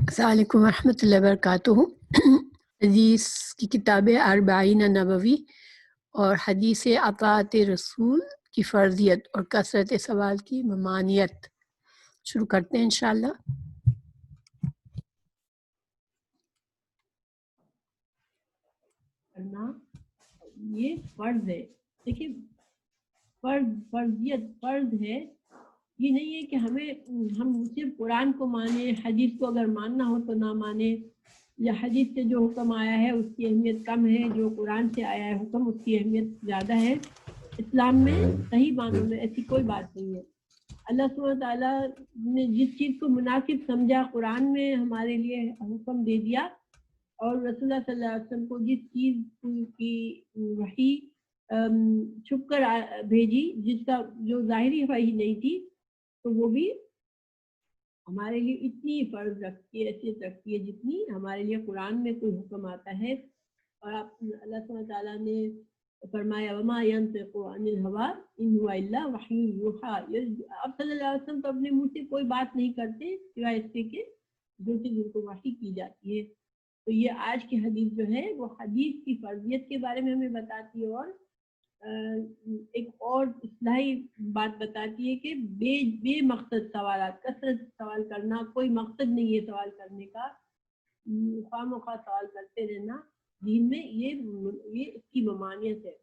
السلام علیکم ورحمۃ اللہ وبرکاتہ۔ حدیث کی کتاب اربعین نبوی اور حدیث اطاعت رسول کی فرضیت اور کثرت سوال کی ممانعت شروع کرتے ہیں انشاءاللہ۔ کرنا یہ فرض ہے۔ دیکھیے فرضیت فرض ہے، یہ نہیں ہے کہ ہم صرف قرآن کو مانیں، حدیث کو اگر ماننا ہو تو نہ مانیں، یا حدیث سے جو حکم آیا ہے اس کی اہمیت کم ہے، جو قرآن سے آیا ہے حکم اس کی اہمیت زیادہ ہے۔ اسلام میں صحیح معنوں میں ایسی کوئی بات نہیں ہے۔ اللہ سبحانہ تعالیٰ نے جس چیز کو مناسب سمجھا قرآن میں ہمارے لیے حکم دے دیا، اور رسول اللہ صلی اللہ علیہ وسلم کو جس چیز کی وحی چھپ کر بھیجی، جس کا جو ظاہری وحی نہیں تھی، تو وہ بھی ہمارے لیے اتنی فرض رکھتی ہے، حیثیت رکھتی ہے جتنی ہمارے لیے قرآن میں کوئی حکم آتا ہے۔ اور اللہ سبحانہ تعالیٰ نے فرمایا وما ينطق عن الهوى ان هو الا وحی یوحی۔ اب صلی اللہ علیہ وسلم تو اپنے منہ سے کوئی بات نہیں کرتے سوائے اس کے کہ جو چیز ان کو وحی کی جاتی ہے۔ تو یہ آج کی حدیث جو ہے وہ حدیث کی فرضیت کے بارے میں ہمیں بتاتی ہے، اور ایک اور اصلاحی بات بتاتی ہے کہ بے مقصد سوالات، کثرت سوال کرنا کوئی مقصد نہیں ہے سوال کرنے کا، خواہ مخواہ سوال کرتے رہنا دین میں یہ اس کی ممانعت ہے۔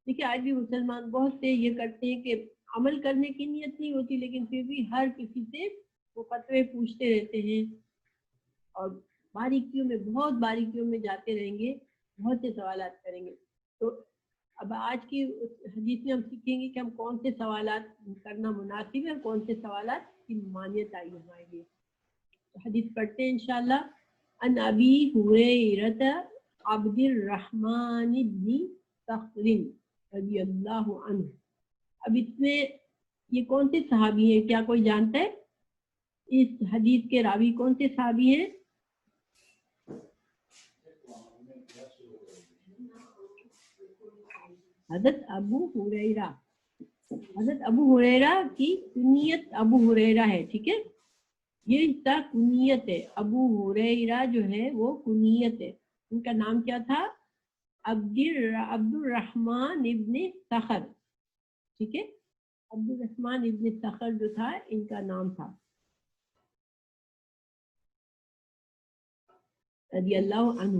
دیکھیے آج بھی مسلمان بہت سے یہ کرتے ہیں کہ عمل کرنے کی نیت نہیں ہوتی، لیکن پھر بھی ہر کسی سے وہ فتوے پوچھتے رہتے ہیں، اور باریکیوں میں بہت باریکیوں میں جاتے رہیں گے، بہت سے سوالات کریں گے۔ تو اب آج کی حدیث میں ہم سیکھیں گے کہ ہم کون سے سوالات کرنا مناسب ہے اور کون سے سوالات کی ممانعت آئی ہمارے لیے۔ حدیث پڑھتے ہیں انشاءاللہ۔ ان ابی ہریرہ عبد الرحمن بن صخر رضی اللہ عنہ۔ اب اس میں یہ کون سے صحابی ہیں، کیا کوئی جانتا ہے؟ اس حدیث کے راوی کون سے صحابی ہیں؟ حضرت ابو ہریرہ۔ حضرت ابو ہریرہ کی کنیت ابو ہریرہ ہے، ٹھیک ہے، یہ اس کا کنیت ہے۔ ابو ہریرہ جو ہے وہ کنیت ہے، ان کا نام کیا تھا؟ عبد الرحمن ابن صخر، ٹھیک ہے، عبد الرحمن ابن صخر جو تھا ان کا نام تھا رضی اللہ عنہ۔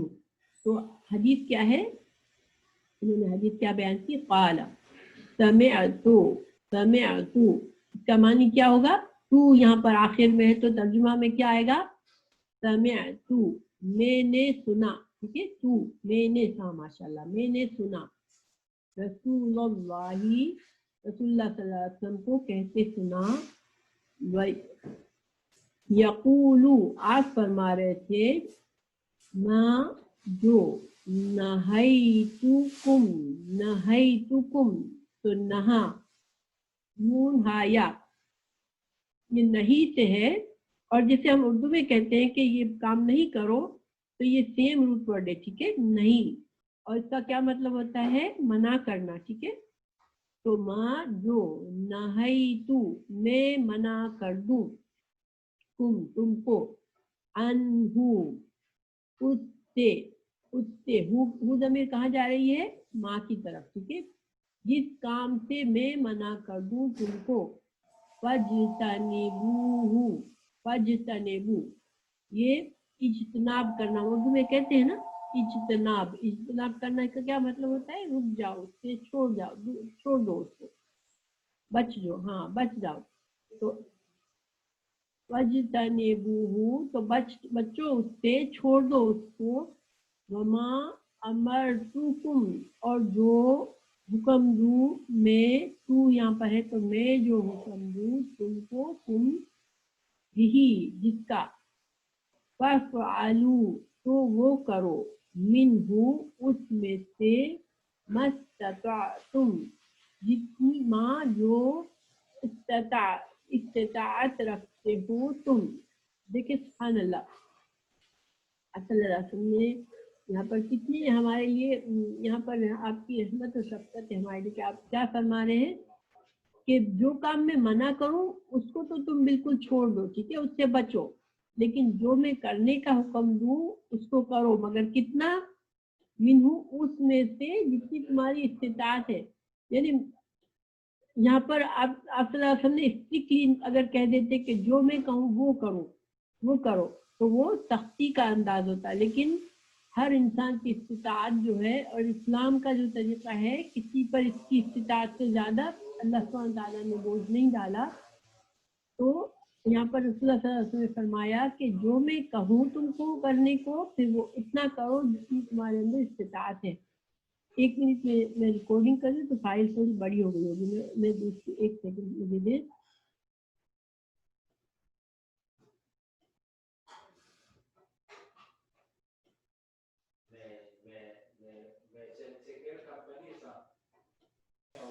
تو حدیث کیا ہے، انہوں نے حدیث کیا بیان کی؟ قال سمعت اس کا معنی کیا ہوگا؟ تو یہاں پر آخر میں ہے تو ترجمہ میں کیا آئے گا؟ سمعت میں نے سنا، ٹھیک ہے، تو میں نے سنا، ماشاءاللہ میں نے سنا، رسول اللہ صلی اللہ علیہ وسلم کو کہتے سنا، یقولو آپ فرما رہے تھے، ما جو نہیتکم تو نہا، نون ہایا یہ نہیں سے ہے، اور جسے ہم اردو میں کہتے ہیں کہ یہ کام نہیں کرو، تو یہ سیم روٹ ورڈ ہے، ٹھیک ہے، نہیں، اور اس کا کیا مطلب ہوتا ہے؟ منع کرنا، ٹھیک ہے۔ تو ما جو نہیتو میں منع کر دوں، تم کو، انہو اس سے ہو ضمیر کہاں جا رہی ہے؟ ماں کی طرف، ٹھیک ہے، جس کام سے میں منع کر دوں تم کو، فاجتنبو یہ اجتناب کرنا، اردو میں کہتے ہیں نا اجتناب کرنا کا کیا مطلب ہوتا ہے؟ رک جاؤ، اس سے چھوڑ دو اس کو، بچ جاؤ، ہاں بچ جاؤ، تو فاجتنبوہ تو بچو اس سے، چھوڑ دو اس کو، وما امرتکم اور جو حکم دوں میں، تو یہاں پر ہے تو میں جو حکم دوں تم کو، تم بھی جس کا، فَافْعَلُوا تو وہ کرو، منہ اس میں سے، مَسْتَطَعْتُم جتنی، ماں جو استطاعت رکھتے ہو تم۔ دیکھیں سبحان اللہ، صلی اللہ علیہ وسلم نے یہاں پر کتنی ہمارے لیے، یہاں پر آپ کی رحمت و شفقت ہے ہمارے لیے کہ آپ کیا فرما رہے ہیں کہ جو کام میں منع کروں اس کو تو تم بالکل چھوڑ دو، ٹھیک ہے، اس سے بچو، لیکن جو میں کرنے کا حکم دوں اس کو کرو، مگر کتنا؟ منہ، اس میں سے جتنی تمہاری استطاعت ہے. یعنی یہاں پر آپ صلی اللہ علیہ وسلم نے اسٹرکٹلی اگر کہہ دیتے کہ جو میں کہوں وہ کرو تو وہ سختی کا انداز ہوتا ہے. لیکن ہر انسان کی استطاعت جو ہے، اور اسلام کا جو طریقہ ہے، کسی پر اس کی استطاعت سے زیادہ اللہ سبحانہ تعالیٰ نے بوجھ نہیں ڈالا. تو یہاں پر رسول اللہ صلی اللہ علیہ وسلم نے فرمایا کہ جو میں کہوں تم کو کرنے کو، پھر وہ اتنا کرو جتنی تمہارے اندر استطاعت ہے. 1 منٹ میں ریکارڈنگ کر دوں تو فائل تھوڑی بڑی ہو گئی ہوگی. میں دوسری 1 سیکنڈ مجھے دیں.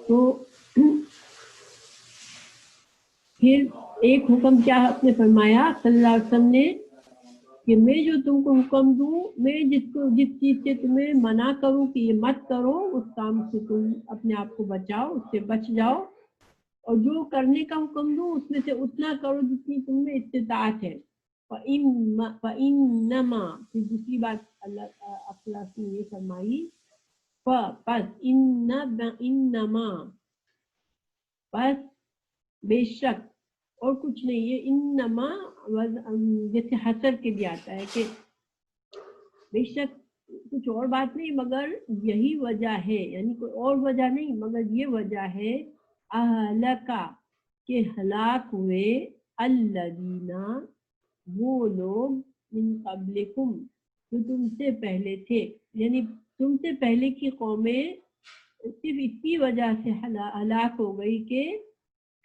تو پھر ایک حکم کیا آپ نے فرمایا صلی اللہ علیہ وسلم نے کہ میں جو تم کو حکم دوں، میں جس چیز سے تمہیں منع کروں کہ یہ مت کرو، اس کام سے تم اپنے آپ کو بچاؤ، اس سے بچ جاؤ. اور جو کرنے کا حکم دوں اس میں سے اتنا کرو جتنی تم میں استطاعت ہے. فَإِنَّمَا، پھر دوسری بات اللہ نے یہ فرمائی، پس انما، بس بے شک، اور کچھ نہیں. یہ انما جیسے حسر کے لیے آتا ہے کہ بے شک کچھ اور بات نہیں مگر یہی وجہ ہے، یعنی کوئی اور وجہ نہیں مگر یہ وجہ ہے، اہلکا، کہ ہلاک ہوئے، الذین، وہ لوگ، من قبلکم، جو تم سے پہلے تھے. یعنی تم سے پہلے کی قومیں صرف اسی وجہ سے ہلاک ہو گئی کہ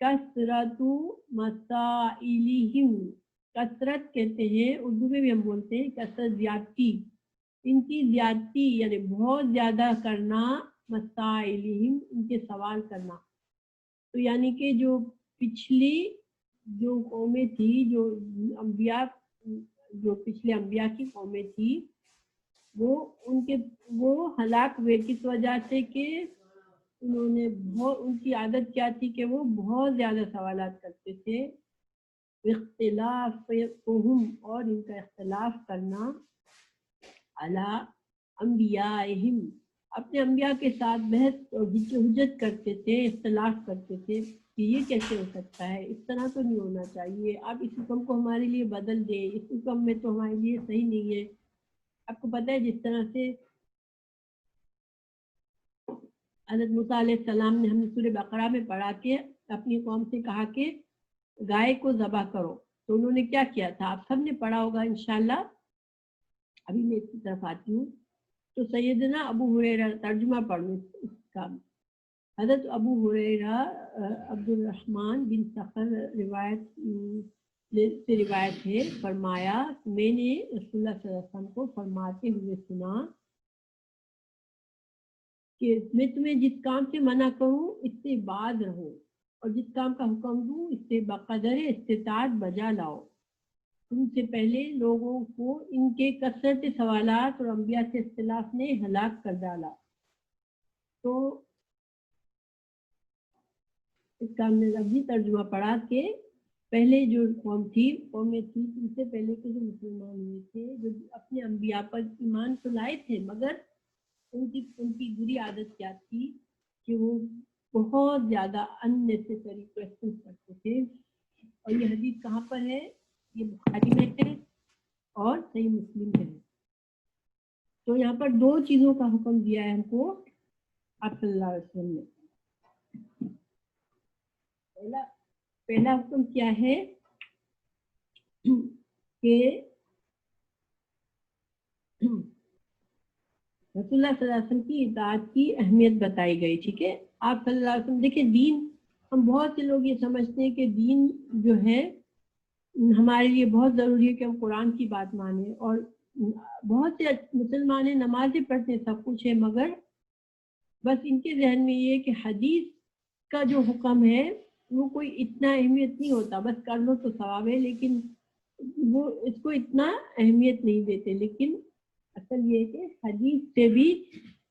کثرت مسائلہم، کثرت کہتے ہیں اردو میں بھی ہم بولتے ہیں کثرت، زیادتی، ان کی زیادتی یعنی بہت زیادہ کرنا، مسائلہم، ان کے سوال کرنا. تو یعنی کہ جو پچھلی جو قومیں تھی، جو انبیاء، جو پچھلے انبیاء کی قومیں تھی، وہ ہلاک ہوئے کس وجہ سے کہ انہوں نے ان کی عادت کیا تھی کہ وہ بہت زیادہ سوالات کرتے تھے. اختلافہم، اور ان کا اختلاف کرنا، علی انبیائہم، اپنے انبیاء کے ساتھ بحث اور حجت کرتے تھے، اختلاف کرتے تھے کہ یہ کیسے ہو سکتا ہے، اس طرح تو نہیں ہونا چاہیے، آپ اس حکم کو ہمارے لیے بدل دیں، اس حکم میں تو ہمارے لیے صحیح نہیں ہے. آپ کو پتہ ہے جس طرح سے حضرت موسیٰ علیہ السلام نے، ہم نے سورہ بقرہ میں پڑھا کہ اپنی قوم سے کہا کہ گائے کو ذبح کرو، تو انہوں نے کیا کیا تھا، آپ سب نے پڑھا ہوگا انشاءاللہ. ابھی میں اس کی طرف آتی ہوں. تو سیدنا ابو ہریرہ، ترجمہ پڑھوں اس کا. حضرت ابو ہریرہ عبد الرحمن بن صخر سے روایت ہے، فرمایا میں نے رسول اللہ صلی اللہ علیہ وسلم کو فرماتے ہوئے سنا کہ میں تمہیں جس کام سے منع کروں اس سے باز رہو، اور جس کام کا حکم دوں اس سے بقدر استطاعت بجا لاؤ. تم سے پہلے لوگوں کو ان کے کثرت سوالات اور انبیاء سے اختلاف نے ہلاک کر ڈالا. تو اس کا ہم نے لفظی ترجمہ پڑھا کہ پہلے جو قومیں تھی تم سے پہلے کے جو مسلمان ہوئے تھے، جو اپنے انبیاء پر ایمان تو لائے تھے، مگر ان کی بری عادت کیا تھی کہ وہ بہت زیادہ unnecessary questions کرتے تھے. اور یہ حدیث کہاں پر ہے؟ یہ بخاری میں ہے اور صحیح مسلم میں ہے. تو یہاں پر 2 چیزوں کا حکم دیا ہے ہم کو آپ صلی اللہ علیہ وسلم نے. پہلا حکم کیا ہے کہ رسول اللہ صلی اللہ علیہ وسلم کی اطاعت کی اہمیت بتائی گئی. ٹھیک ہے، آپ صلی اللہ علیہ وسلم دیکھیں، دین، ہم بہت سے لوگ یہ سمجھتے ہیں کہ دین جو ہے ہمارے لیے بہت ضروری ہے کہ ہم قرآن کی بات مانیں، اور بہت سے مسلمان نمازیں پڑھتے ہیں، سب کچھ ہے، مگر بس ان کے ذہن میں یہ ہے کہ حدیث کا جو حکم ہے وہ کوئی اتنا اہمیت نہیں ہوتا، بس کر لو تو ثواب ہے، لیکن وہ اس کو اتنا اہمیت نہیں دیتے. لیکن اصل یہ ہے کہ حدیث سے بھی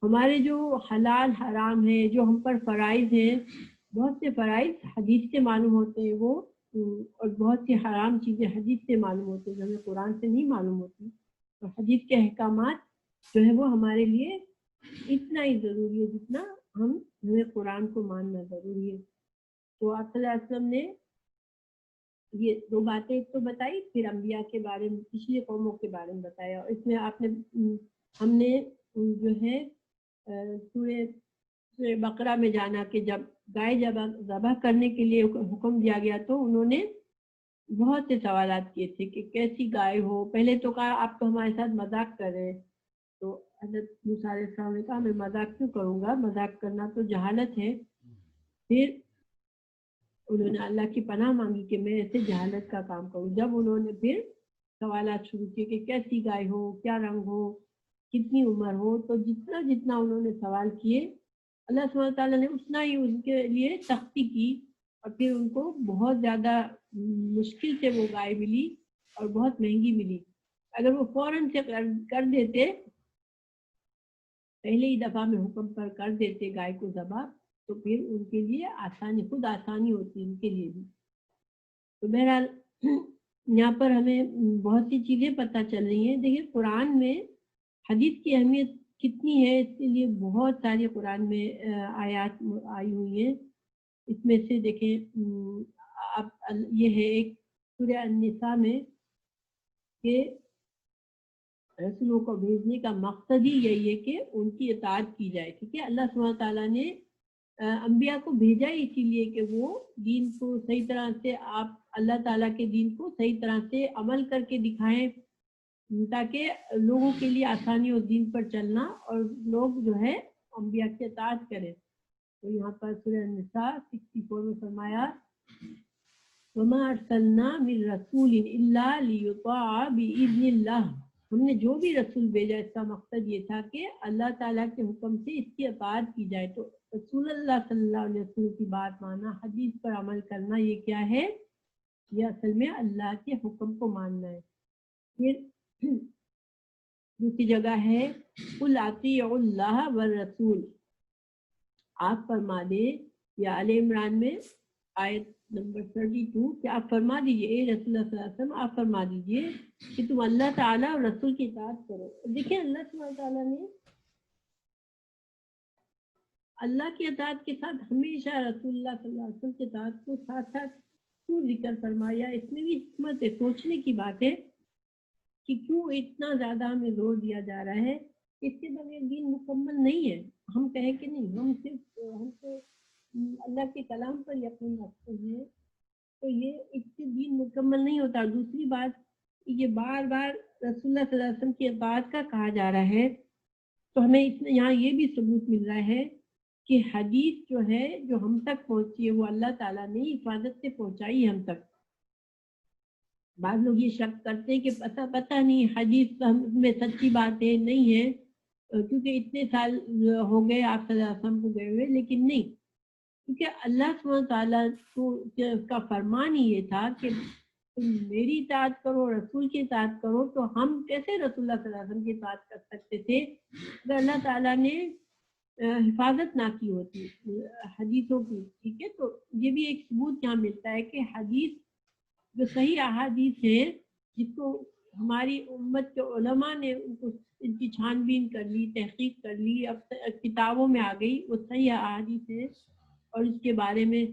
ہمارے جو حلال حرام ہے، جو ہم پر فرائض ہیں، بہت سے فرائض حدیث سے معلوم ہوتے ہیں، وہ اور بہت سی حرام چیزیں حدیث سے معلوم ہوتی ہیں جو ہمیں قرآن سے نہیں معلوم ہوتی، اور حدیث کے احکامات جو ہے وہ ہمارے لیے اتنا ہی ضروری ہے جتنا ہمیں قرآن کو ماننا ضروری ہے۔ تو آپ صلی اللہ علیہ وسلم نے یہ دو باتیں ایک تو بتائی، پھر انبیاء کے بارے میں، پچھلی قوموں کے بارے میں بتایا، اور اس میں آپ نے ہم نے جو ہے سورہ بقرہ میں جانا کہ جب گائے ذبح کرنے کے لیے حکم دیا گیا تو انہوں نے بہت سے سوالات کیے تھے کہ کیسی گائے ہو۔ پہلے تو کہا آپ تو ہمارے ساتھ مذاق کر رہے ہیں، تو حضرت موسیٰ علیہ السلام نے کہا میں مذاق کیوں کروں گا، مذاق کرنا تو جہالت ہے۔ پھر انہوں نے اللہ کی پناہ مانگی کہ میں ایسے جہالت کا کام کروں۔ جب انہوں نے پھر سوالات شروع کیے کہ کیسی گائے ہو، کیا رنگ ہو، کتنی عمر ہو، تو جتنا جتنا انہوں نے سوال کیے اللہ سبحانہ تعالیٰ نے اتنا ہی ان کے لیے سختی کی، اور پھر ان کو بہت زیادہ مشکل سے وہ گائے ملی اور بہت مہنگی ملی۔ اگر وہ فوراً سے کر دیتے، پہلے ہی دفعہ میں حکم پر کر دیتے گائے کو ذبح، تو پھر ان کے لیے آسانی، خود آسانی ہوتی ان کے لیے بھی۔ تو بہرحال یہاں پر ہمیں بہت سی چیزیں پتہ چل رہی ہیں۔ دیکھیے قرآن میں حدیث کی اہمیت کتنی ہے، اس کے لیے بہت ساری قرآن میں آیات آئی ہوئی ہیں۔ اس میں سے دیکھیں یہ ہے ایک سورہ النساء میں کہ رسولوں کو بھیجنے کا مقصد ہی یہی ہے کہ ان کی اطاعت کی جائے، ٹھیک ہے۔ اللہ سبحانہ تعالیٰ نے انبیاء کو بھیجا ہی اسی لیے کہ وہ دین کو صحیح طرح سے، آپ اللہ تعالیٰ کے دین کو صحیح طرح سے عمل کر کے دکھائیں تاکہ لوگوں کے لیے آسانی ہو دین پر چلنا، اور لوگ جو ہے انبیاء کی اطاعت کریں۔ تو یہاں پر سورہ النساء 64 میں فرمایا وَمَا أَرْسَلْنَا مِن رَسُولٍ إِلَّا لِيُطَاعَ بِإِذْنِ اللَّهِ، ہم نے جو بھی رسول بھیجا اس کا مقصد یہ تھا کہ اللہ تعالیٰ کے حکم سے اس کی اطاعت کی جائے۔ تو رسول اللہ صلی اللہ علیہ وسلم کی بات ماننا، حدیث پر عمل کرنا، یہ کیا ہے؟ یہ اصل میں اللہ کے حکم کو ماننا ہے۔ پھر دوسری جگہ ہے قُلْ أَطِیعُوا اللَّهَ وَالرَّسُولَ، آپ فرما دیں، یا آل عمران میں آیت نمبر 32 کہ آپ فرما دیجئے، اے رسول اللہ صلی اللہ علیہ وسلم آپ فرما دیجئے کہ تم اللہ تعالیٰ اور رسول کی اطاعت کرو۔ دیکھیں اللہ سبحانہ تعالیٰ نے اللہ کی اطاعت کے ساتھ ہمیشہ رسول اللہ صلی اللہ علیہ وسلم کی اطاعت کو ساتھ ساتھ کیوں ذکر فرمایا؟ اس میں بھی حکمت ہے، سوچنے کی بات ہے کہ کیوں اتنا زیادہ ہمیں زور دیا جا رہا ہے۔ اس کے بغیر دین مکمل نہیں ہے۔ ہم کہیں کہ نہیں، ہم تو اللہ کے کلام پر یقین رکھتے ہیں، تو یہ اس سے دین مکمل نہیں ہوتا۔ دوسری بات، یہ بار بار رسول اللہ صلی اللہ علیہ وسلم کی اطاعت کا کہا جا رہا ہے، تو ہمیں یہاں یہ بھی ثبوت مل رہا ہے کہ حدیث جو ہے جو ہم تک پہنچی ہے وہ اللہ تعالیٰ نے حفاظت سے پہنچائی ہم تک۔ بعض لوگ یہ شک کرتے ہیں کہ پتہ نہیں حدیث میں سچی باتیں نہیں ہیں کیونکہ اتنے سال ہو گئے آپ صلی اللہ علیہ وسلم کو گئے ہوئے، لیکن نہیں، کیونکہ اللہ سبحانہ تعالیٰ کا فرمان ہی یہ تھا کہ تم میری اطاعت کرو، رسول کی اطاعت کرو۔ تو ہم کیسے رسول اللہ صلی اللہ علیہ وسلم کی اطاعت کر سکتے تھے اگر اللہ تعالیٰ نے حفاظت نہ کی ہوتی حدیثوں کی، ٹھیک ہے۔ تو یہ بھی ایک ثبوت یہاں ملتا ہے کہ حدیث جو صحیح احادیث ہے، جس کو ہماری امت کے علماء نے ان کی چھان بین کر لی، تحقیق کر لی، اب کتابوں میں آ گئی، وہ صحیح احادیث ہے اور اس کے بارے میں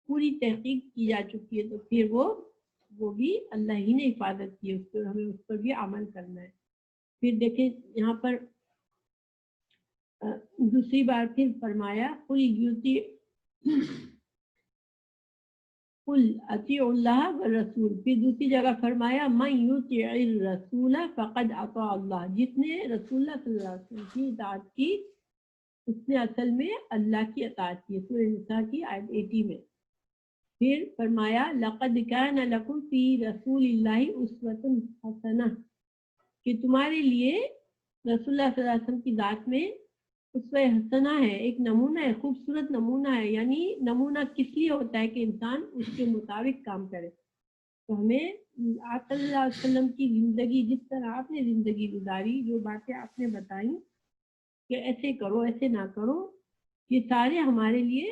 پوری تحقیق کی جا چکی ہے، تو پھر وہ بھی اللہ ہی نے حفاظت کی ہے، اس پر ہمیں اس پر بھی عمل کرنا ہے۔ پھر دیکھیں یہاں پر دوسری بار پھر فرمایا قل اطیعوا اللہ والرسول، پھر دوسری جگہ فرمایا من یطیع الرسول فقد اطاع اللہ، جس نے رسول اللہ صلی اللہ علیہ وسلم کی اطاعت کی اس نے اصل میں اللہ کی اطاعت کی، سورہ نساء کی آیت 80 میں۔ پھر فرمایا لقد کان لکم فی رسول اللہ اسوۃ حسنہ، کہ تمہارے لیے رسول اللہ صلی اللہ علیہ وسلم کی ذات میں اسوہ حسنہ ہے، ایک نمونہ ہے، خوبصورت نمونہ ہے۔ یعنی نمونہ کس لیے ہوتا ہے کہ انسان اس کے مطابق کام کرے۔ تو ہمیں آپ صلی اللہ علیہ وسلم کی زندگی، جس طرح آپ نے زندگی گزاری، جو باتیں آپ نے بتائیں کہ ایسے کرو ایسے نہ کرو، یہ سارے ہمارے لیے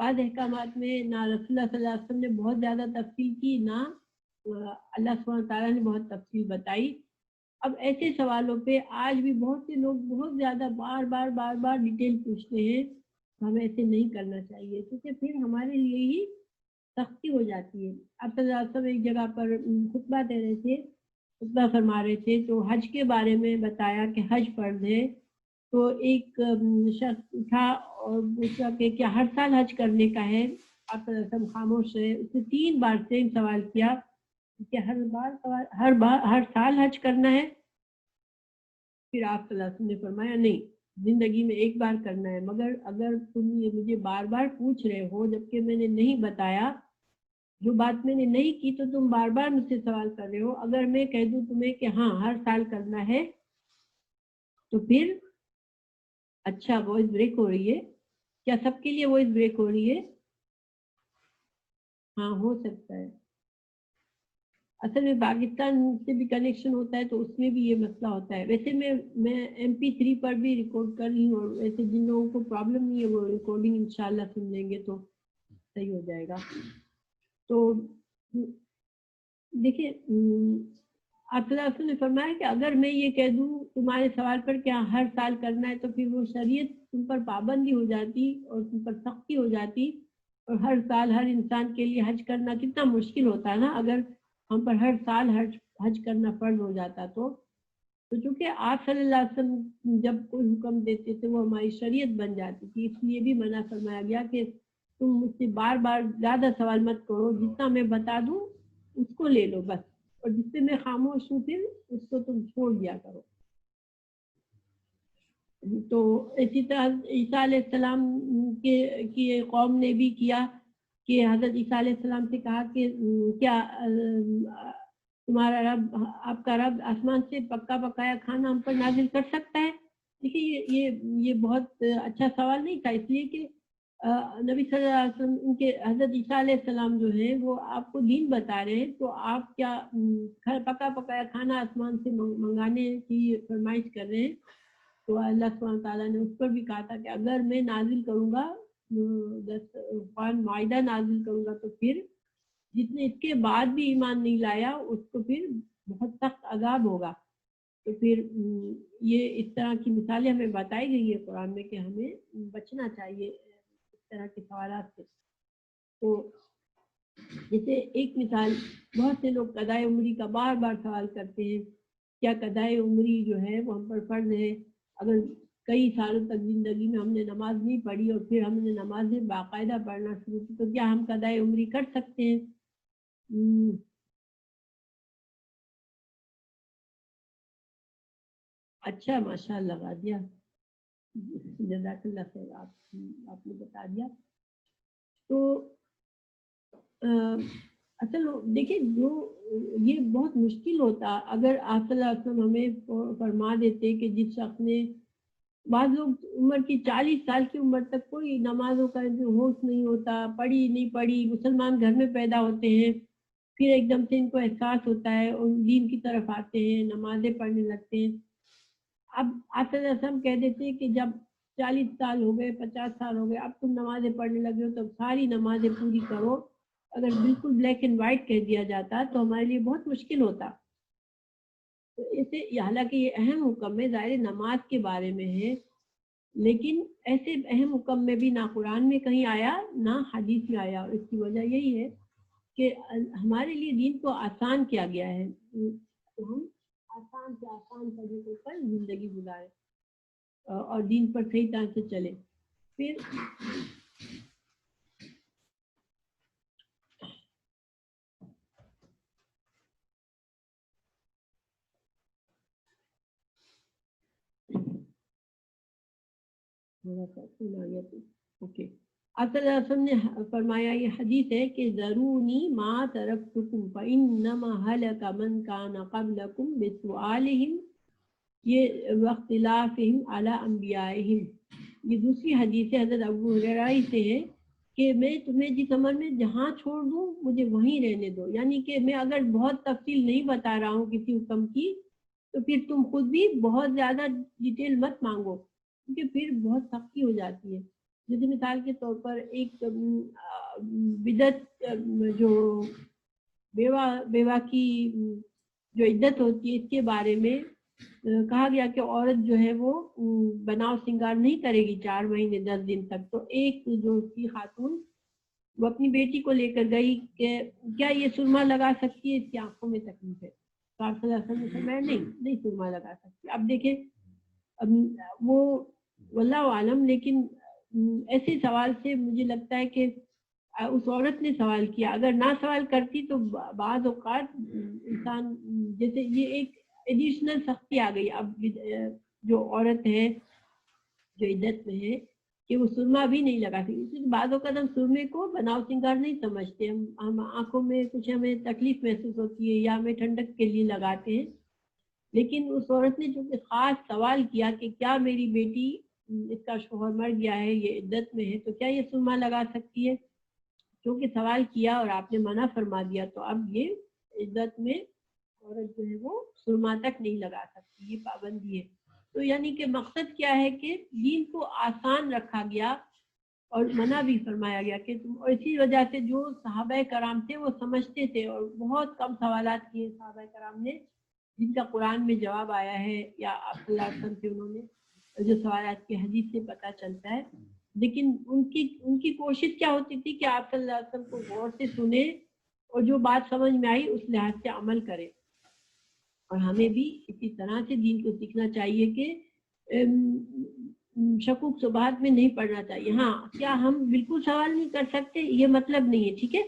بعض احکامات میں نہ رسول اللہ صلی اللہ علیہ وسلم نے بہت زیادہ تفصیل کی، نہ اللہ سبحانہ تعالیٰ نے بہت تفصیل بتائی۔ اب ایسے سوالوں پہ آج بھی بہت سے لوگ بہت زیادہ بار بار ڈیٹیل پوچھتے ہیں، ہمیں ایسے نہیں کرنا چاہیے، کیونکہ پھر ہمارے لیے ہی سختی ہو جاتی ہے۔ آپ صلی اللہ علیہ وسلم ایک جگہ پر خطبہ دے رہے تھے، خطبہ فرما رہے تھے، تو حج کے بارے میں بتایا کہ حج فرض ہے، تو ایک شخص اٹھا اور پوچھا کہ کیا ہر سال حج کرنے کا ہے؟ آپ صلی اللہ علیہ وسلم خاموش رہے، اس نے 3 بار سیم سوال کیا کہ ہر سال حج کرنا ہے؟ پھر آپ صلی اللہ علیہ وسلم نے فرمایا نہیں، زندگی میں ایک بار کرنا ہے، مگر اگر تم یہ مجھے بار بار پوچھ رہے ہو جبکہ میں نے نہیں بتایا، جو بات میں نے نہیں کی تو تم بار بار مجھ سے سوال کر رہے ہو، اگر میں کہہ دوں تمہیں کہ ہاں ہر سال کرنا ہے تو پھر اچھا وائس بریک ہو رہی ہے، کیا سب کے لیے وائس بریک ہو رہی ہے؟ ہاں ہو سکتا ہے، اصل میں پاکستان سے بھی کنیکشن ہوتا ہے تو اس میں بھی یہ مسئلہ ہوتا ہے۔ ویسے میں MP3 پر بھی ریکارڈ کر رہی ہوں، اور ویسے جن لوگوں کو پرابلم نہیں ہے وہ ریکارڈنگ انشاءاللہ سن لیں گے تو صحیح ہو جائے گا۔ تو دیکھیں آپ صلی اللہ علیہ وسلم نے فرمایا کہ اگر میں یہ کہہ دوں تمہارے سوال پر کیا ہر سال کرنا ہے تو پھر وہ شریعت تم پر پابندی ہو جاتی اور تم پر سختی ہو جاتی، اور ہر سال ہر انسان کے لیے حج کرنا کتنا مشکل ہوتا ہے نا، اگر ہم پر ہر سال حج کرنا فرض ہو جاتا تو چونکہ آپ صلی اللہ علیہ وسلم جب کوئی حکم دیتے تھے وہ ہماری شریعت بن جاتی تھی، اس لیے بھی منع فرمایا گیا کہ تم مجھ سے بار بار زیادہ سوال مت کرو، جتنا میں بتا دوں اس کو لے لو بس، اور جس سے میں خاموش ہوں پھر اس کو تم چھوڑ دیا کرو۔ تو اسی طرح عیسیٰ علیہ السلام کی قوم نے بھی کیا کہ حضرت عیسیٰ علیہ السلام سے کہا کہ کیا تمہارا رب، آپ کا رب آسمان سے پکا پکایا کھانا ہم پر نازل کر سکتا ہے؟ دیکھیے یہ بہت اچھا سوال نہیں تھا، اس لیے کہ نبی صلی اللہ علیہ وسلم ان کے حضرت عیسیٰ علیہ السلام جو ہیں وہ آپ کو دین بتا رہے ہیں، تو آپ کیا پکا پکایا کھانا آسمان سے منگانے کی فرمائش کر رہے ہیں؟ تو اللہ سبحانہ تعالیٰ نے اس پر بھی کہا تھا کہ اگر میں نازل کروں گا قرآن معاہدہ نازل کروں گا تو پھر جتنے اس کے بعد بھی ایمان نہیں لایا اس کو پھر بہت سخت عذاب ہوگا۔ تو پھر یہ اس طرح کی مثالیں ہمیں بتائی گئی ہے قرآن میں کہ ہمیں بچنا چاہیے اس طرح کے سوالات سے۔ تو جیسے ایک مثال، بہت سے لوگ قضائے عمری کا بار بار سوال کرتے ہیں، کیا قضائے عمری جو ہے وہ ہم پر فرض ہے؟ اگر کئی سالوں تک زندگی میں ہم نے نماز نہیں پڑھی اور پھر ہم نے نمازیں باقاعدہ پڑھنا شروع کی تو کیا ہم قضائے عمری کر سکتے ہیں؟ اچھا ماشاء اللہ لگا دیا، جزاک اللہ خیر، آپ نے بتا دیا۔ تو اصل دیکھیں جو یہ بہت مشکل ہوتا اگر آپ صلی اللہ علیہ وسلم ہمیں فرما دیتے کہ جس شخص نے، بعض لوگ عمر کی 40 سال کی عمر تک کوئی نمازوں کا ہوش نہیں ہوتا، پڑھی نہیں پڑھی، مسلمان گھر میں پیدا ہوتے ہیں، پھر ایک دم سے ان کو احساس ہوتا ہے اور دین کی طرف آتے ہیں، نمازیں پڑھنے لگتے ہیں۔ اب آپ صلی اللہ علیہ وسلم کہہ دیتے ہیں کہ جب 40 سال ہو گئے، 50 سال ہو گئے، اب تم نمازیں پڑھنے لگے ہو تو ساری نمازیں پوری کرو، اگر بالکل بلیک اینڈ وائٹ کہہ دیا جاتا تو ہمارے لیے بہت مشکل ہوتا۔ تو اسے حالانکہ یہ اہم حکم ہے، ظاہر نماز کے بارے میں ہے، لیکن ایسے اہم حکم میں بھی نہ قرآن میں کہیں آیا نہ حدیث میں آیا، اور اس کی وجہ یہی ہے کہ ہمارے لیے دین کو آسان کیا گیا ہے، تو ہم آسان سے آسان طریقے پر زندگی گزارے اور دین پر صحیح طرح سے چلے۔ پھر اوکے، آپ صلی اللہ علیہ وسلم نے فرمایا، یہ حدیث ہے کہ ذرونی ما ترکتکم فانما ہلک من کان قبلکم بسؤالہم یہ واختلافہم علی انبیائہم۔ یہ دوسری حدیث حضرت ابو ہریرہ سے ہے کہ میں تمہیں جس عمل میں جہاں چھوڑ دوں مجھے وہیں رہنے دو، یعنی کہ میں اگر بہت تفصیل نہیں بتا رہا ہوں کسی حکم کی تو پھر تم خود بھی بہت زیادہ ڈیٹیل مت مانگو، کیونکہ پھر بہت سختی ہو جاتی ہے۔ جیسے مثال کے طور پر ایک بدعت جو بیوہ کی جو عدت ہوتی ہے اس کے بارے میں کہا گیا کہ عورت جو ہے وہ بناؤ سنگار نہیں کرے گی 4 مہینے 10 دن تک. تو ایک جو اس کی خاتون وہ اپنی بیٹی کو لے کر گئی کہ کیا یہ سرما لگا سکتی ہے, اس کی آنکھوں میں تکلیف ہے. تو آپ صلی اللہ علیہ وسلم نے فرمایا نہیں سرما لگا سکتی. اب دیکھیں وہ واللہ عالم, لیکن ایسے سوال سے مجھے لگتا ہے کہ اس عورت نے سوال کیا. اگر نہ سوال کرتی تو بعض اوقات انسان جیسے یہ ایک ایڈیشنل سختی آ گئی اب جو عورت ہے جو عدت میں ہے کہ وہ سرما بھی نہیں لگا سکتی. بعض اوقات ہم سرمے کو بناؤ سنگار نہیں سمجھتے, ہم آنکھوں میں کچھ ہمیں تکلیف محسوس ہوتی ہے یا ہمیں ٹھنڈک کے لیے لگاتے ہیں. لیکن اس عورت نے جو خاص سوال کیا کہ کیا میری بیٹی اس کا شوہر مر گیا ہے, یہ عدت میں ہے, تو کیا یہ سرما لگا سکتی ہے؟ کیونکہ سوال کیا اور آپ نے منع فرما دیا تو اب یہ عدت میں عورت جو ہے وہ سرما تک نہیں لگا سکتی, یہ پابندی ہے. تو یعنی کہ مقصد کیا ہے کہ دین کو آسان رکھا گیا اور منع بھی فرمایا گیا کہ تم, اور اسی وجہ سے جو صحابہ کرام تھے وہ سمجھتے تھے اور بہت کم سوالات کیے صحابہ کرام نے جن کا قرآن میں جواب آیا ہے یا آپ صلی اللہ علیہ وسلم سے انہوں نے جو سوالات کی حدیث سے پتہ چلتا ہے. لیکن ان کی کوشش کیا ہوتی تھی کہ آپ صلی اللہ علیہ وسلم کو غور سے سنے اور جو بات سمجھ میں آئی اس لحاظ سے عمل کرے. اور ہمیں بھی اسی طرح سے دین کو سیکھنا چاہیے کہ شکوک شبہات میں نہیں پڑھنا چاہیے. ہاں کیا ہم بالکل سوال نہیں کر سکتے یہ مطلب نہیں ہے, ٹھیک ہے,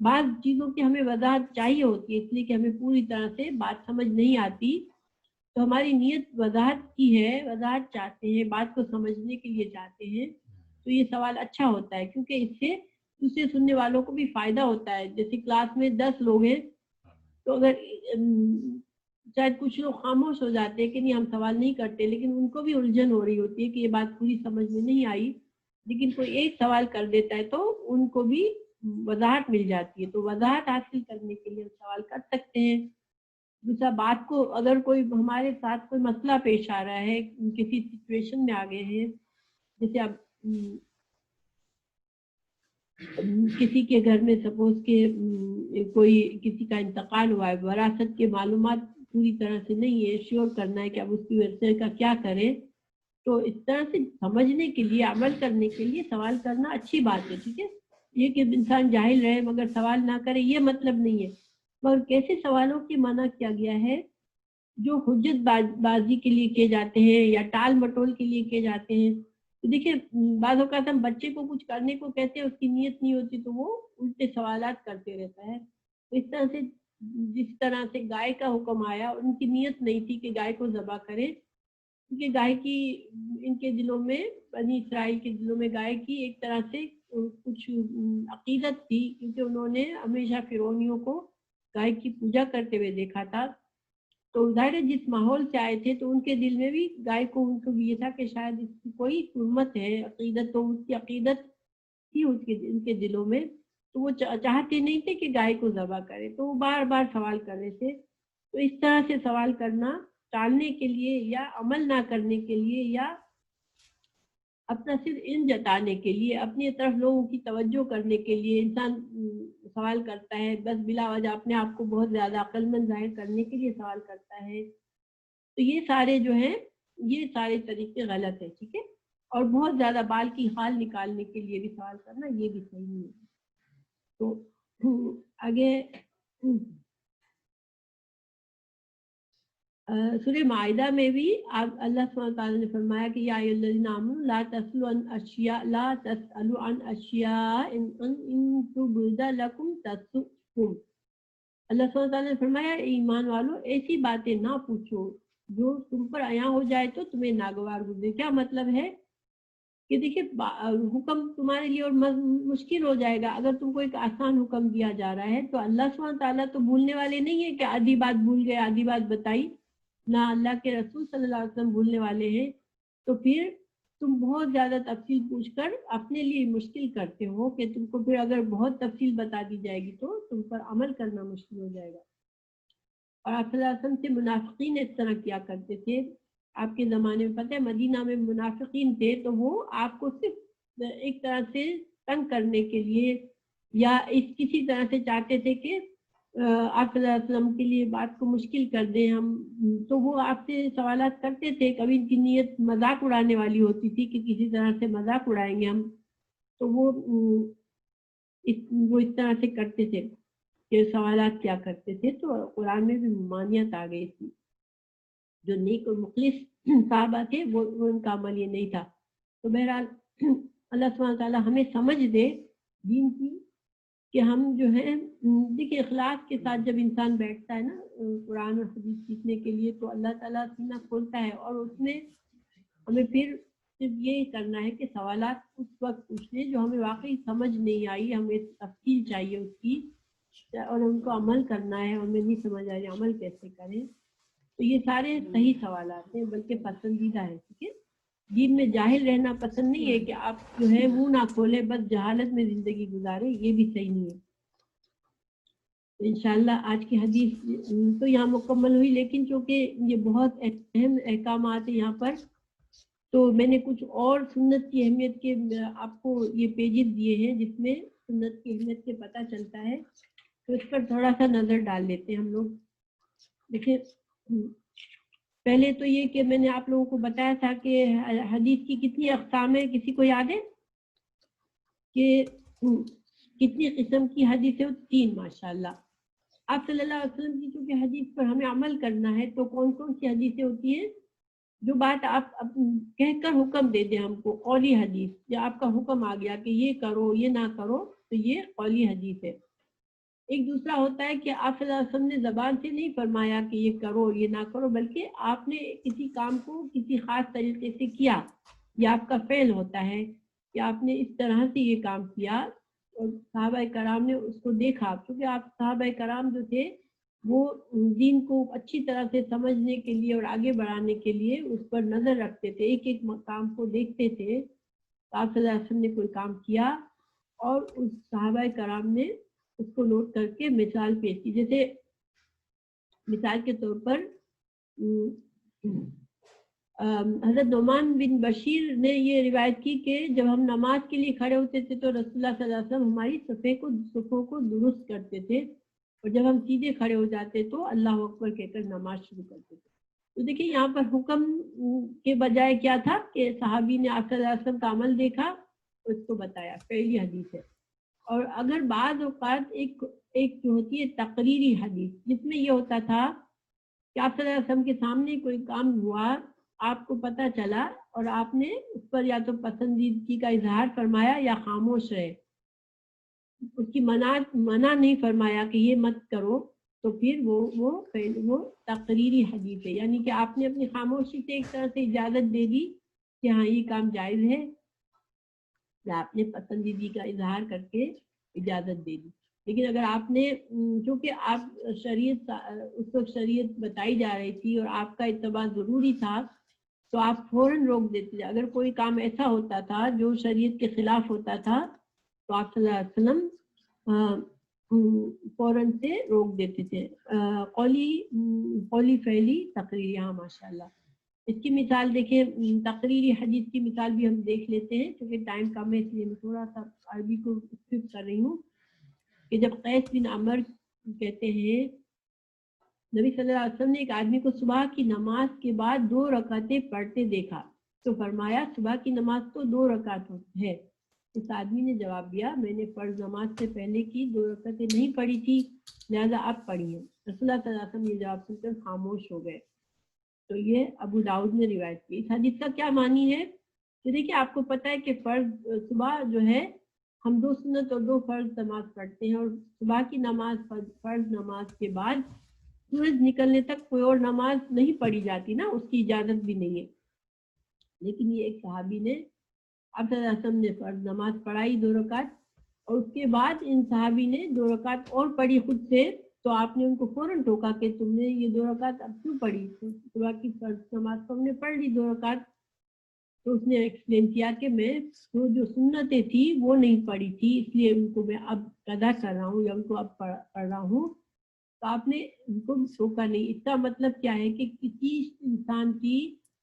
بعض چیزوں کی ہمیں وضاحت چاہیے ہوتی ہے اس لیے کہ ہمیں پوری طرح سے بات سمجھ نہیں آتی تو ہماری نیت وضاحت کی ہے, وضاحت چاہتے ہیں, بات کو سمجھنے کے لیے چاہتے ہیں, تو یہ سوال اچھا ہوتا ہے کیونکہ اس سے دوسرے سننے والوں کو بھی فائدہ ہوتا ہے. جیسے کلاس میں 10 لوگ ہیں تو اگر شاید کچھ لوگ خاموش ہو جاتے ہیں کہ نہیں ہم سوال نہیں کرتے, لیکن ان کو بھی الجھن ہو رہی ہوتی ہے کہ یہ بات پوری سمجھ میں نہیں آئی, لیکن کوئی ایک سوال کر دیتا ہے تو ان کو بھی وضاحت مل جاتی ہے. تو وضاحت حاصل کرنے کے لیے ہم سوال کر سکتے ہیں. دوسرا بات کو اگر کوئی ہمارے ساتھ کوئی مسئلہ پیش آ رہا ہے, کسی سچویشن میں آ گئے ہیں, جیسے اب کسی کے گھر میں سپوز کہ کوئی کسی کا انتقال ہوا ہے, وراثت کے معلومات پوری طرح سے نہیں ہے, شیور کرنا ہے کہ اب اس کی ورثے کا کیا کریں, تو اس طرح سے سمجھنے کے لیے عمل کرنے کے لیے سوال کرنا اچھی بات ہے, ٹھیک ہے. یہ کہ انسان جاہل رہے مگر سوال نہ کرے یہ مطلب نہیں ہے, مگر کیسے سوالوں کی منع کیا گیا ہے جو حجت بازی کے لیے کیے جاتے ہیں یا ٹال مٹول کے لیے کیے جاتے ہیں. تو دیکھیں بعض اوقات ہم بچے کو کچھ کرنے کو کہتے ہیں, اس کی نیت نہیں ہوتی تو وہ الٹے سوالات کرتے رہتا ہے. تو اس طرح سے جس طرح سے گائے کا حکم آیا اور ان کی نیت نہیں تھی کہ گائے کو ذبح کرے, کیونکہ گائے کی ان کے دلوں میں بنی اسرائیل کے دلوں میں گائے کی ایک طرح سے کچھ عقیدت تھی, کیونکہ انہوں نے ہمیشہ فرعونیوں کو گائے کی پوجا کرتے ہوئے دیکھا تھا. تو ظاہر جس ماحول سے آئے تھے تو ان کے دل میں بھی گائے کو ان کو یہ تھا کہ شاید اس کی کوئی حرمت ہے, عقیدت, تو اس کی عقیدت تھی ان کے دلوں میں, تو وہ چاہتے نہیں تھے کہ گائے کو ذبح کرے, تو وہ بار بار سوال کر رہے تھے. تو اس طرح سے سوال کرنا ٹالنے کے لیے یا عمل نہ کرنے کے لیے یا اپنا صرف علم جتانے کے لیے, اپنی طرف لوگوں کی توجہ کرنے کے لیے انسان سوال کرتا ہے, بس بلا وجہ اپنے آپ کو بہت زیادہ عقل مند ظاہر کرنے کے لیے سوال کرتا ہے. تو یہ سارے جو ہیں یہ سارے طریقے غلط ہیں, ٹھیک ہے. اور بہت زیادہ بال کی خال نکالنے کے لیے بھی سوال کرنا یہ بھی صحیح نہیں ہے. تو آگے سورہ معاہدہ میں بھی اللہ سبحانہ وتعالی نے فرمایا کہ یا ایھا الذین آمنوا لا تسألوا عن اشیاء ان تبد لکم تسؤکم. اللہ سبحانہ وتعالی نے فرمایا ایمان والو ایسی باتیں نہ پوچھو جو تم پر عیاں ہو جائے تو تمہیں ناگوار گزرے. کیا مطلب ہے کہ دیکھیے حکم تمہارے لیے اور مشکل ہو جائے گا. اگر تم کو ایک آسان حکم دیا جا رہا ہے تو اللہ سبحانہ تعالیٰ تو بھولنے والے نہیں ہے کہ آدھی بات بھول گئے آدھی بات بتائی, نہ اللہ کے رسول صلی اللہ علیہ وسلم بھولنے والے ہیں. تو پھر تم بہت زیادہ تفصیل پوچھ کر اپنے لیے مشکل کرتے ہو کہ تم کو پھر اگر بہت تفصیل بتا دی جائے گی تو تم پر عمل کرنا مشکل ہو جائے گا. اور آپ صلی اللہ علیہ وسلم سے منافقین اس طرح کیا کرتے تھے. آپ کے زمانے میں پتہ ہے مدینہ میں منافقین تھے تو وہ آپ کو صرف ایک طرح سے تنگ کرنے کے لیے یا اس کسی طرح سے چاہتے تھے کہ آپ صلی اللہ علیہ وسلم کے لیے بات کو مشکل کر دیں ہم، تو وہ آپ سے سوالات کرتے تھے. کبھی ان کی نیت مذاق اڑانے والی ہوتی تھی کہ کسی طرح سے مذاق اڑائیں گے ہم، تو وہ اس طرح سے کرتے تھے کہ سوالات کیا کرتے تھے. تو قرآن میں بھی ممانعت آ گئی تھی. جو نیک اور مخلص صحابہ تھے وہ ان کا عمل یہ نہیں تھا. تو بہرحال اللہ سبحانہ تعالیٰ ہمیں سمجھ دے دین کی کہ ہم جو ہے دیکھیں اخلاص کے ساتھ جب انسان بیٹھتا ہے نا قرآن اور حدیث سیکھنے کے لیے تو اللہ تعالیٰ سینہ کھولتا ہے اور اس میں ہمیں پھر صرف یہ کرنا ہے کہ سوالات اس وقت پوچھنے جو ہمیں واقعی سمجھ نہیں آئی، ہمیں تفصیل چاہیے اس کی اور ان کو عمل کرنا ہے. ہمیں نہیں سمجھ آ رہی عمل کیسے کریں. تو یہ سارے صحیح سوالات ہیں بلکہ پسندیدہ ہیں. ٹھیک ہے، دین میں جاہل رہنا پسند نہیں ہے کہ آپ جو ہے منہ نہ کھولے بس جہالت میں زندگی گزارے، یہ بھی صحیح نہیں ہے. انشاءاللہ آج کی حدیث تو یہاں مکمل ہوئی، لیکن چونکہ یہ بہت اہم احکامات ہیں یہاں پر تو میں نے کچھ اور سنت کی اہمیت کے آپ کو یہ پیجز دیے ہیں جس میں سنت کی اہمیت سے پتہ چلتا ہے. تو اس پر تھوڑا سا نظر ڈال لیتے ہیں ہم لوگ. دیکھیں پہلے تو یہ کہ میں نے آپ لوگوں کو بتایا تھا کہ حدیث کی کتنی اقسام ہیں، کسی کو یاد ہے کہ کتنی قسم کی حدیث ہے؟ 3. ماشاءاللہ. آپ صلی اللہ علیہ وسلم کی چونکہ حدیث پر ہمیں عمل کرنا ہے تو کون کون سی حدیثیں ہوتی ہیں؟ جو بات آپ کہہ کر حکم دے دیں ہم کو، قولی حدیث، یا آپ کا حکم آ گیا کہ یہ کرو یہ نہ کرو تو یہ قولی حدیث ہے. ایک دوسرا ہوتا ہے کہ آپ صلی اللہ علیہ وسلم نے زبان سے نہیں فرمایا کہ یہ کرو یہ نہ کرو، بلکہ آپ نے کسی کام کو کسی خاص طریقے سے کیا، یہ آپ کا فعل ہوتا ہے کہ آپ نے اس طرح سے یہ کام کیا اور صحابہ کرام نے اس کو دیکھا. کیونکہ آپ صحابہ کرام جو تھے وہ دین کو اچھی طرح سے سمجھنے کے لیے اور آگے بڑھانے کے لیے اس پر نظر رکھتے تھے، ایک ایک کام کو دیکھتے تھے. آپ صلی اللہ علیہ وسلم نے کوئی کام کیا اور اس صحابہ کرام نے اس کو نوٹ کر کے مثال پیش کی. جیسے مثال کے طور پر حضرت نعمان بن بشیر نے یہ روایت کی کہ جب ہم نماز کے لیے کھڑے ہوتے تھے تو رسول اللہ صلی اللہ علیہ وسلم ہماری صفوں کو درست کرتے تھے، اور جب ہم سیدھے کھڑے ہو جاتے تو اللہ اکبر کہہ کر نماز شروع کرتے تھے. تو دیکھیں یہاں پر حکم کے بجائے کیا تھا کہ صحابی نے آپ صلی اللہ علیہ وسلم کا عمل دیکھا اور اس کو بتایا. پہلی حدیث ہے. اور اگر بعض اوقات ایک جو ہوتی ہے تقریری حدیث، جس میں یہ ہوتا تھا کہ آپ صلی اللہ علیہ وسلم کے سامنے کوئی کام ہوا، آپ کو پتہ چلا اور آپ نے اس پر یا تو پسندیدگی کا اظہار فرمایا یا خاموش رہے، اس کی منع نہیں فرمایا کہ یہ مت کرو، تو پھر وہ تقریری حدیث ہے. یعنی کہ آپ نے اپنی خاموشی سے ایک طرح سے اجازت دے دی کہ ہاں یہ کام جائز ہے، یا آپ نے پسندیدگی کا اظہار کر کے اجازت دے دی. لیکن اگر آپ نے چونکہ آپ شریعت اس وقت شریعت بتائی جا رہی تھی اور آپ کا اتباع ضروری تھا تو آپ فوراً روک دیتے تھے. اگر کوئی کام ایسا ہوتا تھا جو شریعت کے خلاف ہوتا تھا تو آپ صلی اللہ علیہ وسلم فوراً سے روک دیتے تھے. قولی فعلی تقریری. ہاں ماشاءاللہ. اس کی مثال دیکھیں، تقریری حدیث کی مثال بھی ہم دیکھ لیتے ہیں کیونکہ ٹائم کم ہے، اس لیے میں تھوڑا سا عربی کو اسکپ کر رہی ہوں. کہ جب قیس بن عمر کہتے ہیں نبی صلی اللہ علیہ وسلم نے ایک آدمی کو صبح کی نماز کے بعد 2 رکعتیں پڑھتے دیکھا تو فرمایا صبح کی نماز تو 2 رکعت ہے. اس آدمی نے جواب دیا میں نے فرض نماز سے پہلے کی 2 رکعتیں نہیں پڑھی تھی، لہذا آپ پڑھیے. رسول اللہ صلی اللہ علیہ وسلم یہ جواب سن کر خاموش ہو گئے. تو یہ ابو داؤد نے روایت کی. اس حدیث کا کیا معنی ہے کہ دیکھیے آپ کو پتہ ہے کہ فرض صبح جو ہے ہم 2 سنت اور 2 فرض نماز پڑھتے ہیں، اور صبح کی نماز فرض نماز کے بعد سورج نکلنے تک کوئی اور نماز نہیں پڑھی جاتی نا، اس کی اجازت بھی نہیں ہے. لیکن یہ ایک صحابی نے آپ صلی اللہ علیہ وسلم نے فرض نماز پڑھائی 2 رکعت اور اس کے بعد ان صحابی نے 2 رکعت اور پڑھی خود سے، تو آپ نے ان کو فوراً ٹوکا کہ تم نے یہ 2 رکعت اب کیوں پڑھی؟ صبح کی فرض نماز تو ہم نے پڑھ لی 2 رکعت. تو اس نے ایکسپلین کیا کہ میں وہ جو سنتیں تھی وہ نہیں پڑھی تھی، اس لیے ان کو میں اب قضا کر رہا ہوں یا ان کو اب پڑھ رہا ہوں. تو آپ نے ان کو ٹوکا نہیں. اس کا مطلب کیا ہے کہ کسی انسان کی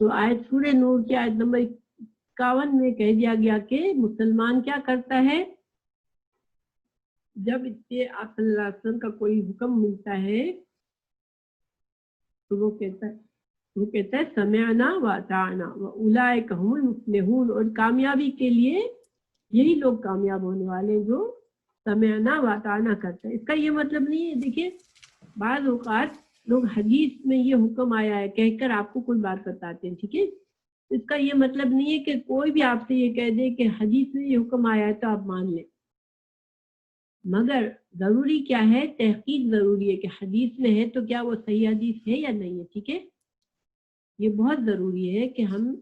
تو آیت سورہ نور کی آیت نمبر 51 میں کہہ دیا گیا کہ مسلمان کیا کرتا ہے جب اس کے آپ صلی اللہ علیہ وسلم کا کوئی حکم ملتا ہے تو وہ کہتا ہے سمعنا واطعنا واولئک هم المفلحون، اور کامیابی کے لیے یہی لوگ کامیاب ہونے والے ہیں جو سمعنا واطعنا کرتے ہیں۔ اس کا یہ مطلب نہیں ہے، دیکھیے بعض اوقات لوگ حدیث میں یہ حکم آیا ہے کہہ کر آپ کو کوئی بات بتاتے ہیں، ٹھیک ہے، اس کا یہ مطلب نہیں ہے کہ کوئی بھی آپ سے یہ کہہ دے کہ حدیث میں یہ حکم آیا ہے تو آپ مان لیں، مگر ضروری کیا ہے، تحقیق ضروری ہے کہ حدیث میں ہے تو کیا وہ صحیح حدیث ہے یا نہیں ہے، ٹھیک ہے، یہ بہت ضروری ہے کہ ہم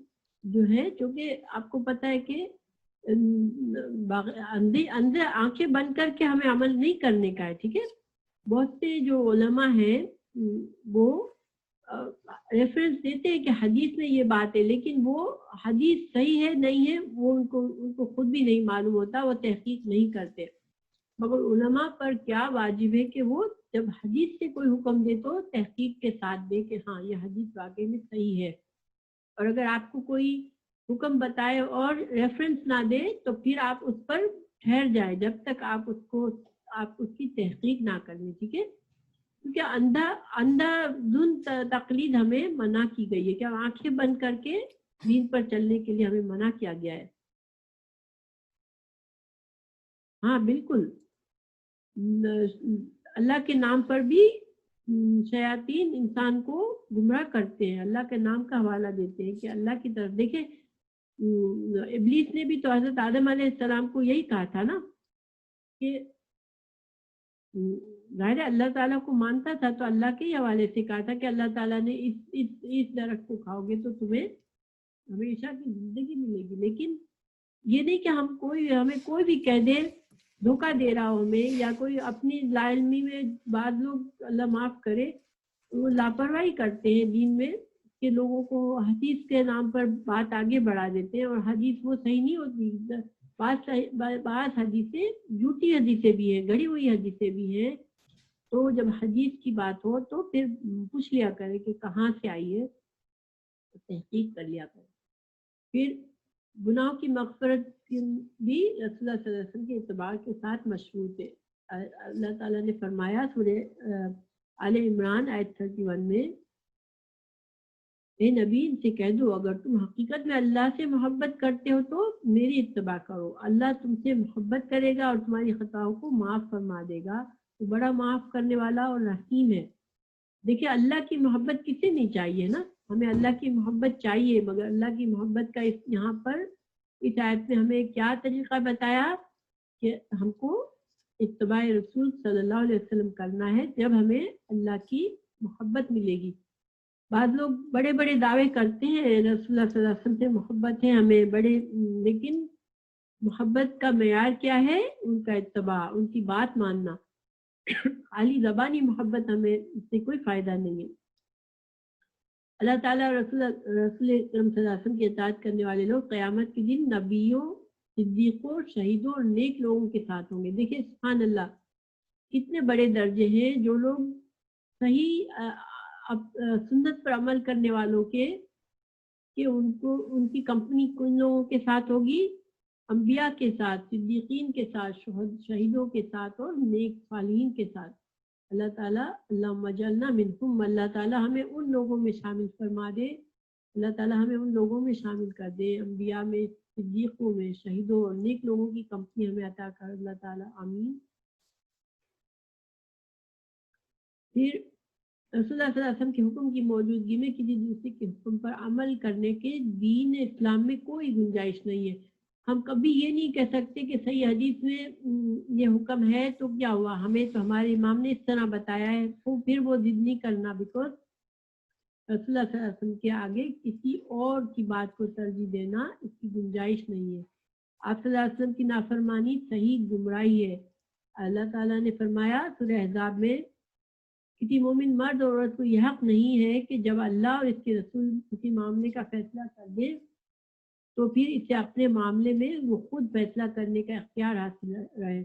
جو ہے، چونکہ آپ کو پتہ ہے کہ اندر آنکھیں بند کر کے ہمیں عمل نہیں کرنے کا ہے، ٹھیک ہے، بہت سے جو علماء ہیں وہ ریفرنس دیتے ہیں کہ حدیث میں یہ بات ہے، لیکن وہ حدیث صحیح ہے نہیں ہے وہ ان کو خود بھی نہیں معلوم ہوتا، وہ تحقیق نہیں کرتے، مگر علماء پر کیا واجب ہے کہ وہ جب حدیث سے کوئی حکم دے تو تحقیق کے ساتھ دے کہ ہاں یہ حدیث واقعی میں صحیح ہے، اور اگر آپ کو کوئی حکم بتائے اور ریفرنس نہ دے تو پھر آپ اس پر ٹھہر جائے جب تک آپ اس کی تحقیق نہ کر لیں، ٹھیک ہے، کیونکہ اندھا دھند تقلید ہمیں منع کی گئی ہے کہ آنکھیں بند کر کے دین پر چلنے کے لیے ہمیں منع کیا گیا ہے۔ ہاں بالکل، اللہ کے نام پر بھی شیاطین انسان کو گمراہ کرتے ہیں، اللہ کے نام کا حوالہ دیتے ہیں کہ اللہ کی طرف دیکھیں، ابلیس نے بھی تو حضرت آدم علیہ السلام کو یہی کہا تھا نا کہ ظاہر اللہ تعالیٰ کو مانتا تھا تو اللہ کے ہی حوالے سے کہا تھا کہ اللہ تعالیٰ نے اس درخت کو کھاؤ گے تو تمہیں ہمیشہ کی زندگی ملے گی، لیکن یہ نہیں کہ ہمیں کوئی بھی کہہ دے، دھوکہ دے رہا ہو ہمیں، یا کوئی اپنی لا علمی میں بعض لوگ اللہ معاف کرے وہ لاپرواہی کرتے ہیں دین میں کہ لوگوں کو حدیث کے نام پر بات آگے بڑھا دیتے ہیں، اور حدیث وہ صحیح نہیں ہوتی، بعض حدیثیں جھوٹی حدیثیں بھی ہیں، گڑی ہوئی حدیثیں بھی ہیں، تو جب حدیث کی بات ہو تو پھر پوچھ لیا کرے کہ کہاں سے آئی ہے، تحقیق کر لیا کرے۔ پھر گناہوں کی مغفرت بھی رسول اللہ صلی اللہ علیہ وسلم کے اتباع کے ساتھ مشروط ہے۔ اللہ تعالیٰ نے فرمایا سورہ آل عمران آیت 31 میں، اے نبی ان سے کہہ دو اگر تم حقیقت میں اللہ سے محبت کرتے ہو تو میری اتباع کرو، اللہ تم سے محبت کرے گا اور تمہاری خطاؤں کو معاف فرما دے گا، وہ بڑا معاف کرنے والا اور رحیم ہے۔ دیکھیں اللہ کی محبت کسے نہیں چاہیے نا، ہمیں اللہ کی محبت چاہیے، مگر اللہ کی محبت کا یہاں پر اس آیت میں ہمیں کیا طریقہ بتایا کہ ہم کو اتباع رسول صلی اللہ علیہ وسلم کرنا ہے، جب ہمیں اللہ کی محبت ملے گی۔ بعض لوگ بڑے بڑے دعوے کرتے ہیں رسول اللہ صلی اللہ علیہ وسلم سے محبت ہے ہمیں بڑے، لیکن محبت کا معیار کیا ہے؟ ان کا اتباع، ان کی بات ماننا، خالی زبانی محبت ہمیں اس سے کوئی فائدہ نہیں ہے۔ اللہ تعالیٰ رسول اکرم صلی اللہ علیہ وسلم کی اطاعت کرنے والے لوگ قیامت کے دن نبیوں، صدیقوں، شہیدوں اور نیک لوگوں کے ساتھ ہوں گے۔ دیکھیں سبحان اللہ، کتنے بڑے درجے ہیں جو لوگ صحیح سنت پر عمل کرنے والوں کے کہ ان کی کمپنی کن لوگوں کے ساتھ ہوگی، انبیاء کے ساتھ، صدیقین کے ساتھ، شہیدوں کے ساتھ اور نیک صالحین کے ساتھ۔ اللہ تعالیٰ اللہم اجعلنا منہم، اللہ تعالیٰ ہمیں ان لوگوں میں شامل فرما دے، اللہ تعالیٰ ہمیں ان لوگوں میں شامل کر دے، انبیاء میں، صدیقوں میں، شہیدوں اور نیک لوگوں کی کمپنی ہمیں عطا کر، اللہ تعالیٰ آمین۔ پھر رسول اللہ صلی اللہ علیہ وسلم کے حکم کی موجودگی میں کسی دوسرے کے حکم پر عمل کرنے کے دین اسلام میں کوئی گنجائش نہیں ہے۔ ہم کبھی یہ نہیں کہہ سکتے کہ صحیح حدیث میں یہ حکم ہے تو کیا ہوا، ہمیں تو ہمارے امام نے اس طرح بتایا ہے، تو پھر وہ ضد نہیں کرنا، بیکاز رسول اللہ صلی اللہ علیہ وسلم کے آگے کسی اور کی بات کو ترجیح دینا اس کی گنجائش نہیں ہے۔ آپ صلی اللہ علیہ وسلم کی نافرمانی صحیح گمراہی ہے۔ اللہ تعالیٰ نے فرمایا سورہ احزاب میں، کسی مومن مرد اور عورت کو یہ حق نہیں ہے کہ جب اللہ اور اس کے رسول کسی معاملے کا فیصلہ کر دے تو پھر اسے اپنے معاملے میں وہ خود فیصلہ کرنے کا اختیار حاصل رہے۔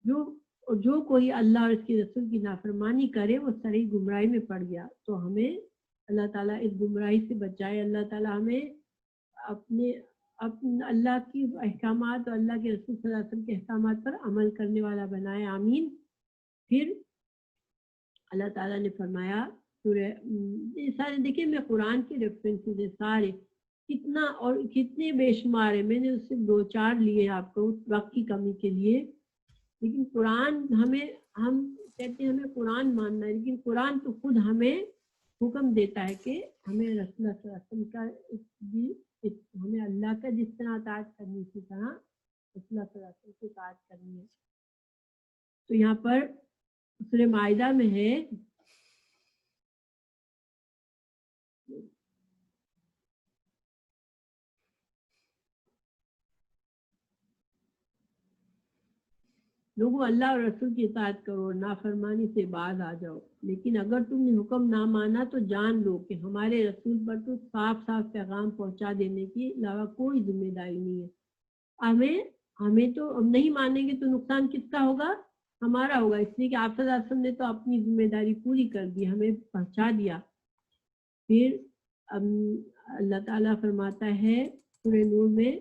جو کوئی اللہ اور اس کے رسول کی نافرمانی کرے وہ صحیح گمراہی میں پڑ گیا۔ تو ہمیں اللہ تعالیٰ اس گمراہی سے بچائے. اللہ تعالیٰ ہمیں اپنے اللہ کی احکامات اور اللہ کے رسول صلی اللہ علیہ وسلم کے احکامات پر عمل کرنے والا بنائے. آمین. پھر اللہ تعالیٰ نے فرمایا یہ سارے دیکھیں میں قرآن کے ریفرنسز ہیں سارے, کتنا اور کتنے بے شمار ہیں. میں نے اس سے 2-4 لیے آپ کو وقت کی کمی کے لیے. لیکن قرآن ہم کہتے ہیں ہمیں قرآن ماننا ہے, لیکن قرآن تو خود ہمیں حکم دیتا ہے کہ ہمیں رسول اللہ صلی اللہ علیہ وسلم کا ہمیں اللہ کا جس طرح اطاعت کرنی اسی طرح رسول اللہ صلی اللہ علیہ وسلم کی اطاعت کرنی ہے. تو یہاں پر سورہ مائدہ میں ہے لوگوں اللہ اور رسول کی اطاعت کرو اور نافرمانی سے باز آ جاؤ. لیکن اگر تم نے حکم نہ مانا تو جان لو کہ ہمارے رسول پر تو صاف صاف پیغام پہنچا دینے کے علاوہ کوئی ذمہ داری نہیں ہے. ہمیں تو ہم نہیں مانیں گے تو نقصان کس کا ہوگا؟ ہمارا ہوگا, اس لیے کہ آپ صلی اللہ علیہ وسلم نے تو اپنی ذمہ داری پوری کر دی, ہمیں پہنچا دیا. پھر اللہ تعالیٰ فرماتا ہے سورہ نور میں,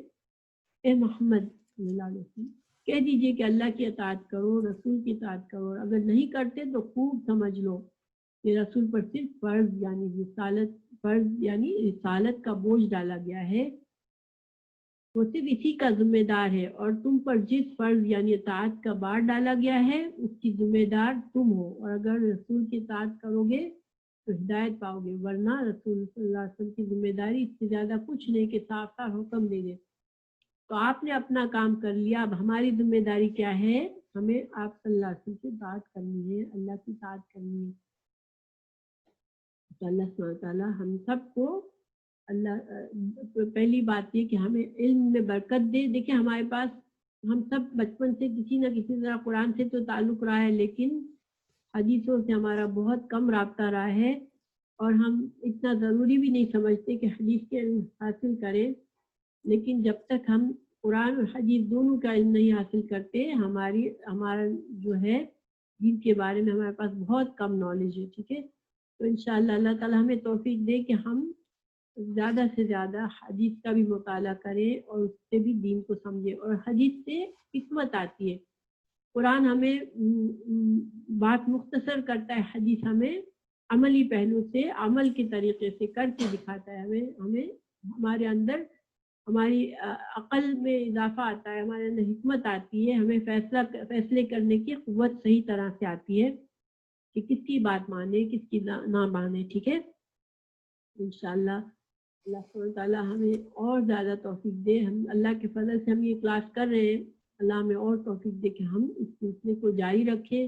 اے محمد صلی اللہ علیہ وسلم کہہ دیجئے کہ اللہ کی اطاعت کرو, رسول کی اطاعت کرو, اگر نہیں کرتے تو خوب سمجھ لو کہ رسول پر صرف فرض یعنی رسالت کا بوجھ ڈالا گیا ہے, وہ صرف اسی کا ذمہ دار ہے, اور تم پر جس فرض یعنی اطاعت کا بار ڈالا گیا ہے اس کی ذمہ دار تم ہو, اور اگر رسول کی اطاعت کرو گے تو ہدایت پاؤ گے, ورنہ رسول صلی اللہ علیہ وسلم کی ذمہ داری اس سے زیادہ کچھ نہیں کہ صاف صاف حکم دے دے. تو آپ نے اپنا کام کر لیا, اب ہماری ذمہ داری کیا ہے؟ ہمیں آپ صلی اللہ علیہ وسلم سے اطاعت کرنی ہے, اللہ کی اطاعت کرنی ہے. تو اللہ سبحانہ تعالیٰ ہم سب کو پہلی بات یہ کہ ہمیں علم میں برکت دے. دیکھیں ہمارے پاس ہم سب بچپن سے کسی نہ کسی طرح قرآن سے تو تعلق رہا ہے, لیکن حدیثوں سے ہمارا بہت کم رابطہ رہا ہے, اور ہم اتنا ضروری بھی نہیں سمجھتے کہ حدیث کے علم حاصل کریں. لیکن جب تک ہم قرآن اور حدیث دونوں کا علم نہیں حاصل کرتے, ہمارا جو ہے دین کے بارے میں ہمارے پاس بہت کم نالج ہے. ٹھیک ہے, تو انشاءاللہ اللہ تعالیٰ ہمیں توفیق دے کہ ہم زیادہ سے زیادہ حدیث کا بھی مطالعہ کریں اور اس سے بھی دین کو سمجھیں. اور حدیث سے حکمت آتی ہے, قرآن ہمیں بات مختصر کرتا ہے, حدیث ہمیں عملی پہلو سے عمل کے طریقے سے کر کے دکھاتا ہے. ہمیں ہمارے اندر ہماری عقل میں اضافہ آتا ہے, ہمارے اندر حکمت آتی ہے, ہمیں فیصلے کرنے کی قوت صحیح طرح سے آتی ہے کہ کس کی بات مانے کس کی نہ مانے. ٹھیک ہے, انشاءاللہ اللہ سبحانہ تعالیٰ ہمیں اور زیادہ توفیق دے. ہم اللہ کے فضل سے ہم یہ کلاس کر رہے ہیں, اللہ ہمیں اور توفیق دے کہ ہم اس سلسلے کو جاری رکھیں